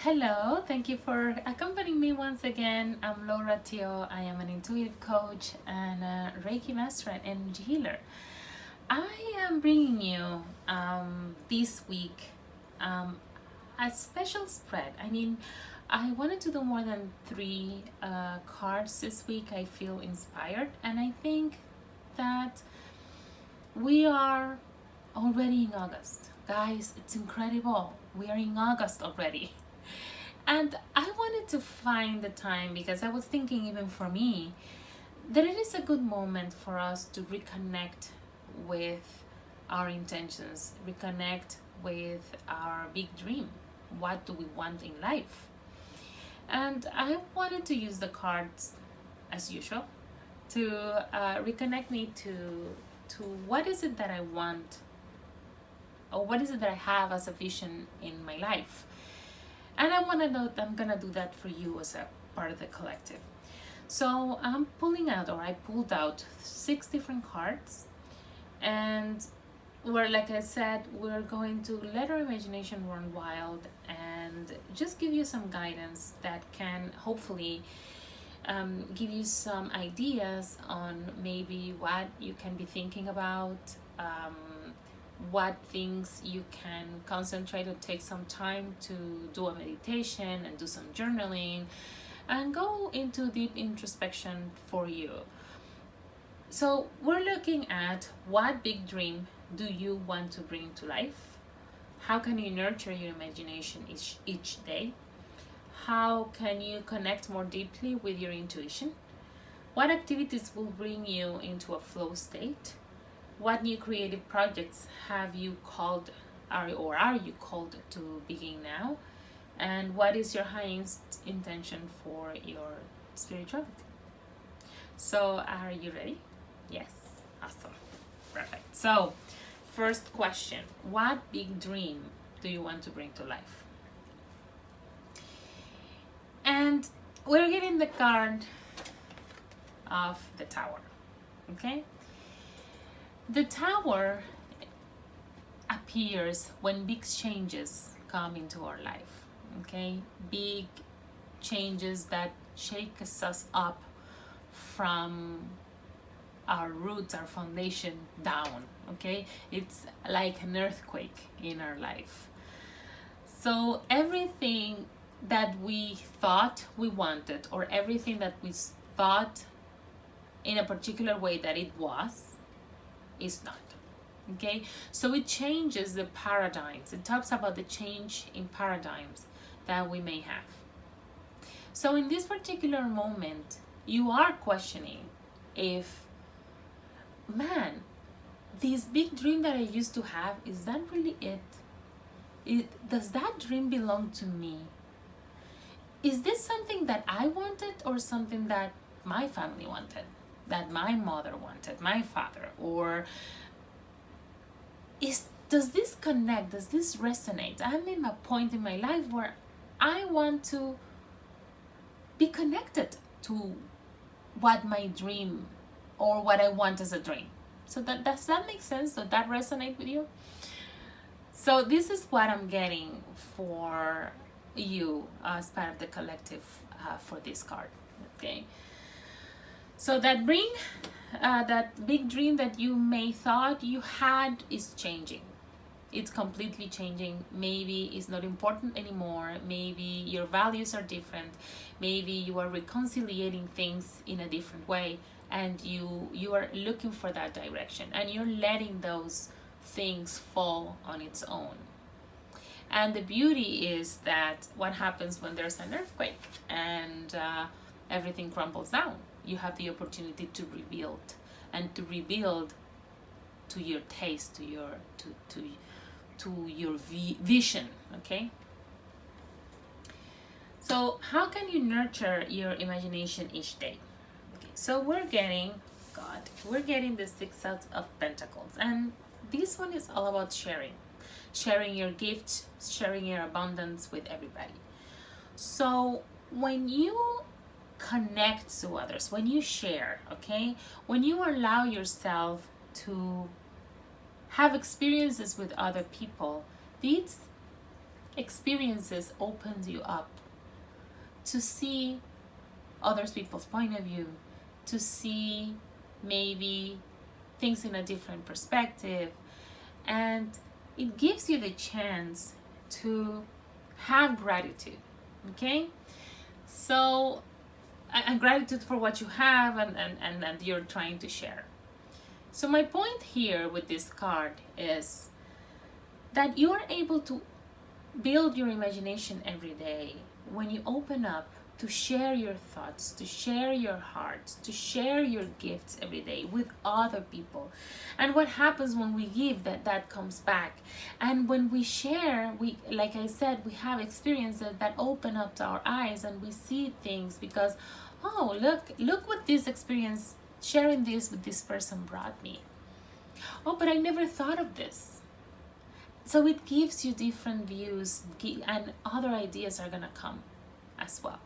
Hello, thank you for accompanying me once again. I'm Laura Teo. I am an intuitive coach and a Reiki master and energy healer. I am bringing you this week a special spread. I wanted to do more than three cards this week. I feel inspired, and I think that we are already in August. Guys, it's incredible. We are in August already. And I wanted to find the time because I was thinking, even for me, that it is a good moment for us to reconnect with our intentions, reconnect with our big dream. What do we want in life? And I wanted to use the cards as usual to reconnect me to what is it that I want, or what is it that I have as a vision in my life. And I want to know that I'm gonna do that for you as a part of the collective. So I'm I pulled out 6 different cards, and like I said, we're going to let our imagination run wild and just give you some guidance that can hopefully give you some ideas on maybe what you can be thinking about, what things you can concentrate or take some time to do a meditation and do some journaling and go into deep introspection for you. So we're looking at what big dream do you want to bring to life? How can you nurture your imagination each day? How can you connect more deeply with your intuition? What activities will bring you into a flow state? What new creative projects have you called, or are you called to begin now? And what is your highest intention for your spirituality? So, are you ready? Yes, awesome, perfect. So, first question: what big dream do you want to bring to life? And we're getting the card of the Tower, okay? The Tower appears when big changes come into our life, okay? Big changes that shake us up from our roots, our foundation down, okay? It's like an earthquake in our life. So everything that we thought we wanted, or everything that we thought in a particular way that it was, is not, okay? So it changes the paradigms. It talks about the change in paradigms that we may have. So in this particular moment, you are questioning if, man, this big dream that I used to have, is that really it? Does that dream belong to me? Is this something that I wanted, or something that my family wanted, that my mother wanted, my father? Or does this connect? Does this resonate? I'm in a point in my life where I want to be connected to what my dream, or what I want as a dream. So does that make sense? Does that resonate with you? So this is what I'm getting for you as part of the collective for this card, okay? So that big dream that you may thought you had is changing. It's completely changing. Maybe it's not important anymore. Maybe your values are different. Maybe you are reconciliating things in a different way, and you are looking for that direction, and you're letting those things fall on its own. And the beauty is that what happens when there's an earthquake and everything crumbles down, you have the opportunity to rebuild, and to rebuild to your taste, to your vision, okay? So how can you nurture your imagination each day? Okay, so we're getting the 6 of Pentacles, and this one is all about sharing your gifts, sharing your abundance with everybody. So when you connect to others, when you share, okay, when you allow yourself to have experiences with other people, these experiences opens you up to see other people's point of view, to see maybe things in a different perspective, and it gives you the chance to have gratitude. Okay, so and gratitude for what you have and you're trying to share. So my point here with this card is that you are able to build your imagination every day when you open up to share your thoughts, to share your heart, to share your gifts every day with other people. And what happens when we give, that comes back. And when we share, we, like I said, we have experiences that open up our eyes and we see things because, oh, look what this experience, sharing this with this person brought me. Oh, but I never thought of this. So it gives you different views and other ideas are gonna come as well.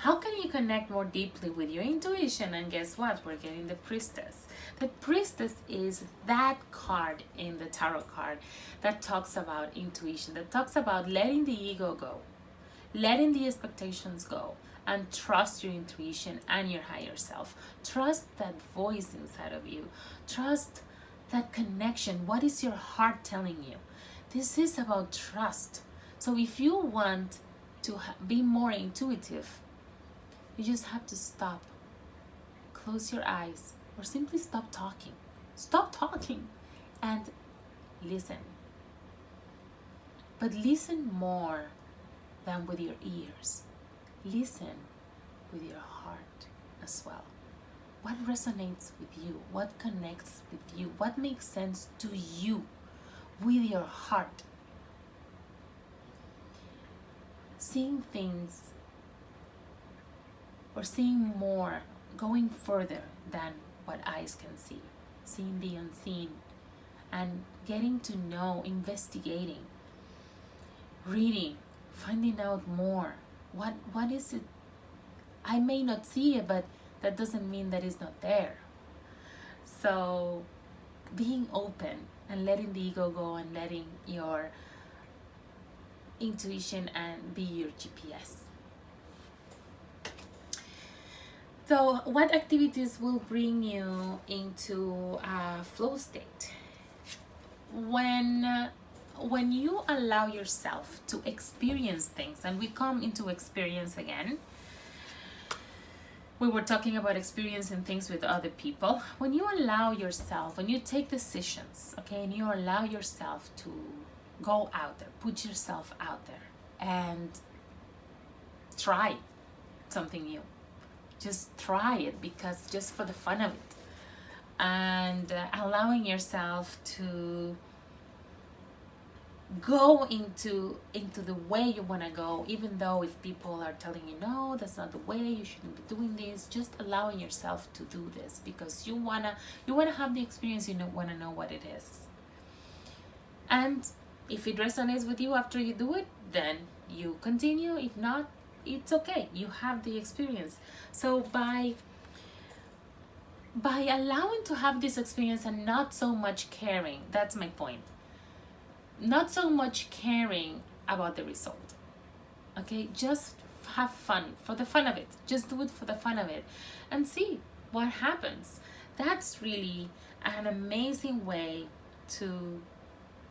How can you connect more deeply with your intuition? And guess what? We're getting the Priestess. The Priestess is that card in the tarot card that talks about intuition, that talks about letting the ego go, letting the expectations go, and trust your intuition and your higher self. Trust that voice inside of you. Trust that connection. What is your heart telling you? This is about trust. So if you want to be more intuitive, you just have to stop, close your eyes, or simply stop talking. Stop talking and listen. But listen more than with your ears. Listen with your heart as well. What resonates with you? What connects with you? What makes sense to you with your heart? Seeing things or seeing more, going further than what eyes can see, seeing the unseen, and getting to know, investigating, reading, finding out more. What is it? I may not see it, but that doesn't mean that it's not there. So being open and letting the ego go and letting your intuition and be your GPS. So what activities will bring you into a flow state? When you allow yourself to experience things, and we come into experience again. We were talking about experiencing things with other people. When you allow yourself, when you take decisions, okay, and you allow yourself to go out there, put yourself out there and try something new. Just try it, because just for the fun of it, and allowing yourself to go into the way you want to go, even though if people are telling you no, that's not the way, you shouldn't be doing this. Just allowing yourself to do this because you wanna have the experience. You want to know what it is, and if it resonates with you after you do it, then you continue. If not, it's okay, you have the experience. So by allowing to have this experience and not so much caring, that's my point, not so much caring about the result, okay, just have fun for the fun of it. Just do it for the fun of it and see what happens. That's really an amazing way to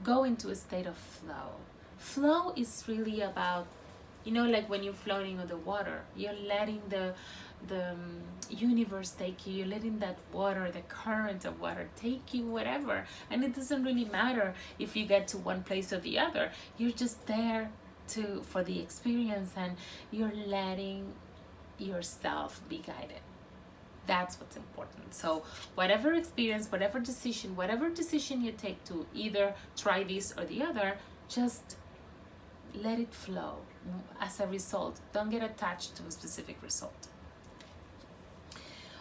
go into a state of flow. Flow is really about, like when you're floating on the water, you're letting the universe take you. You're letting that water, the current of water, take you wherever. And it doesn't really matter if you get to one place or the other. You're just there for the experience, and you're letting yourself be guided. That's what's important. So whatever experience, whatever decision you take to either try this or the other, just let it flow as a result. Don't get attached to a specific result.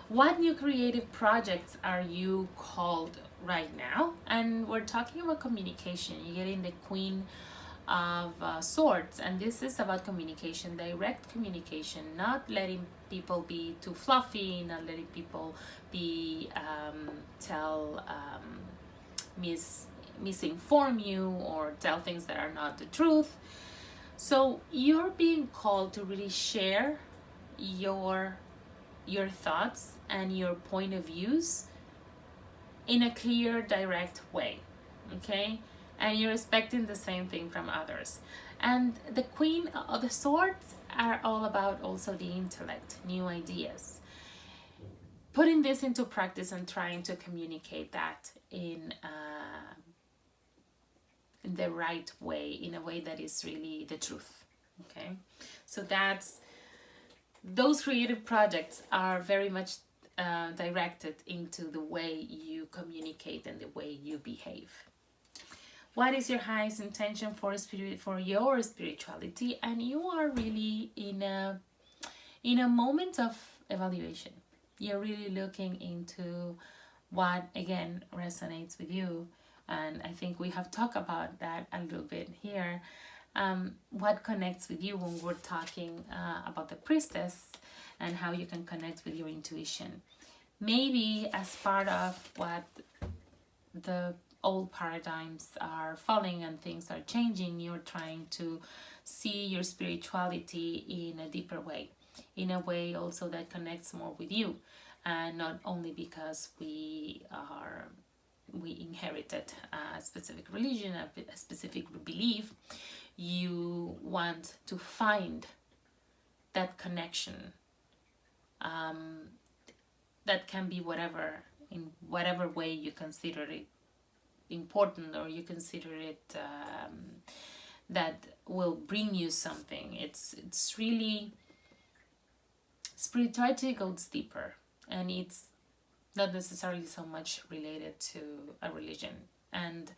What new creative projects are you called right now? And we're talking about communication. You're getting the Queen of Swords, and this is about communication, direct communication, not letting people be too fluffy, not letting people be misinform you or tell things that are not the truth. So you're being called to really share your thoughts and your point of views in a clear, direct way, okay? And you're expecting the same thing from others. And the Queen of the Swords are all about also the intellect, new ideas. Putting this into practice and trying to communicate that in the right way, in a way that is really the truth, okay? So those creative projects are very much directed into the way you communicate and the way you behave. What is your highest intention for your spirituality? And you are really in a moment of evaluation. You're really looking into what again resonates with you, and I think we have talked about that a little bit here. What connects with you when we're talking about the priestess and how you can connect with your intuition. Maybe as part of what the old paradigms are falling and things are changing, you're trying to see your spirituality in a deeper way, in a way also that connects more with you, and not only because we inherited a specific religion, a specific belief. You want to find that connection that can be whatever, in whatever way you consider it important, or you consider it that will bring you something. It's really, spirituality goes deeper, and it's not necessarily so much related to a religion. And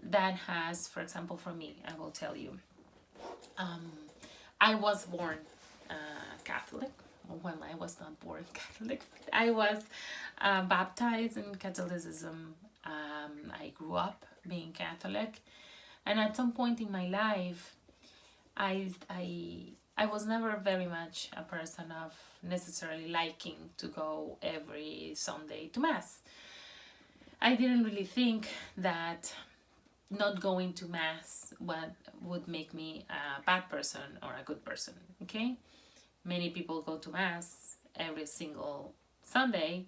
that has, for example, for me, I will tell you, I was born Catholic. Well, I was not born Catholic. I was baptized in Catholicism. I grew up being Catholic, and at some point in my life, I was never very much a person of necessarily liking to go every Sunday to Mass. I didn't really think that not going to Mass would make me a bad person or a good person, okay? Many people go to Mass every single Sunday,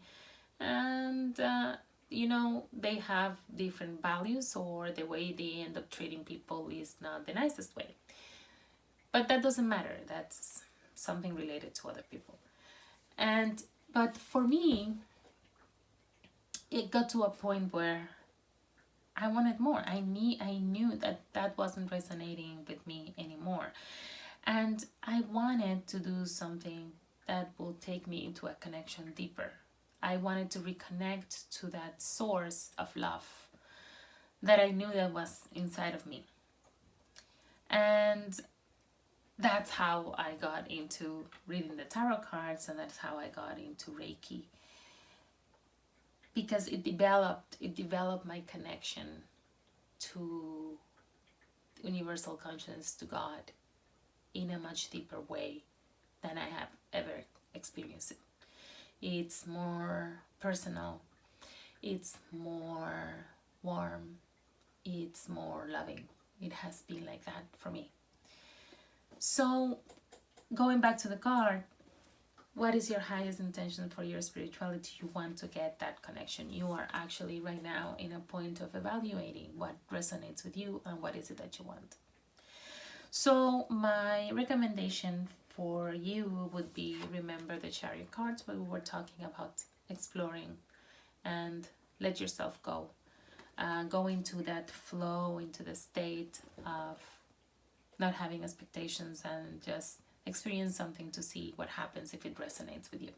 and they have different values, or the way they end up treating people is not the nicest way. But that doesn't matter. That's something related to other people. But for me, it got to a point where I wanted more. I knew that wasn't resonating with me anymore. And I wanted to do something that will take me into a connection deeper. I wanted to reconnect to that source of love that I knew that was inside of me. And that's how I got into reading the tarot cards, and that's how I got into Reiki. Because it developed my connection to universal consciousness, to God, in a much deeper way than I have ever experienced it. It's more personal, it's more warm, it's more loving. It has been like that for me. So, going back to the card, what is your highest intention for your spirituality? You want to get that connection. You are actually right now in a point of evaluating what resonates with you and what is it that you want. So my recommendation for you would be, remember the Chariot cards, where we were talking about exploring and let yourself go. Go into that flow, into the state of not having expectations, and just experience something to see what happens if it resonates with you.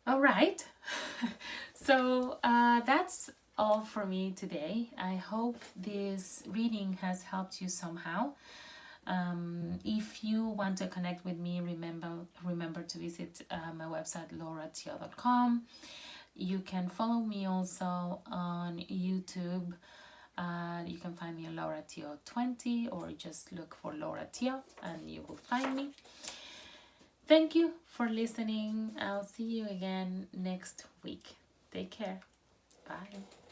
All right. So that's all for me today. I hope this reading has helped you somehow. If you want to connect with me, remember to visit my website, lauratio.com. You can follow me also on YouTube. You can find me on Laura Tio 20, or just look for Laura Tio and you will find me. Thank you for listening. I'll see you again next week. Take care. Bye.